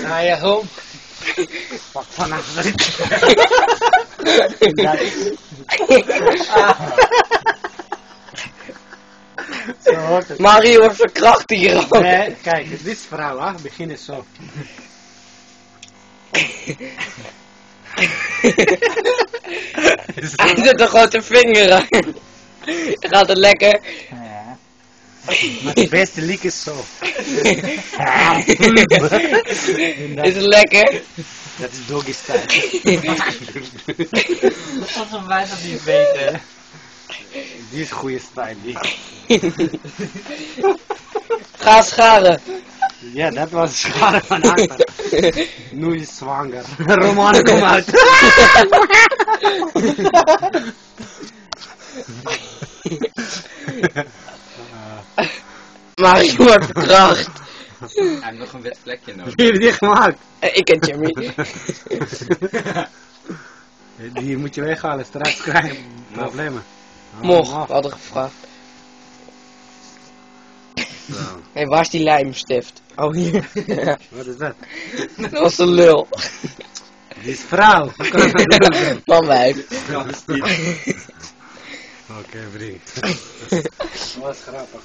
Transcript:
Draai je om. Pak van achter. Zo hoort het. Mario wordt verkracht hier ook. Nee, kijk, dit is vrouw, hè? Beginnen zo. Hij zet een grote vinger aan. Gaat het lekker? Ja. Maar het beste liek is zo. Is het lekker? Dat is doggy style. Wat een wij dat niet weten. Die is goede style, die. Ga scharen. Ja, dat was schade van achter. Nu is zwanger. Romane, kom uit. Mario wordt verkracht. Hij heeft nog een wit vlekje nodig. Wie heeft die gemaakt? Ik en Jimmy. Die moet je weghalen, straks krijg je problemen. Mocht, we hadden gevraagd. Zo. Hé, waar is die lijmstift? Oh, hier. Wat is dat? Dat was een lul. Die is vrouw. Man wijf. Oké, vriend. Dat was grappig.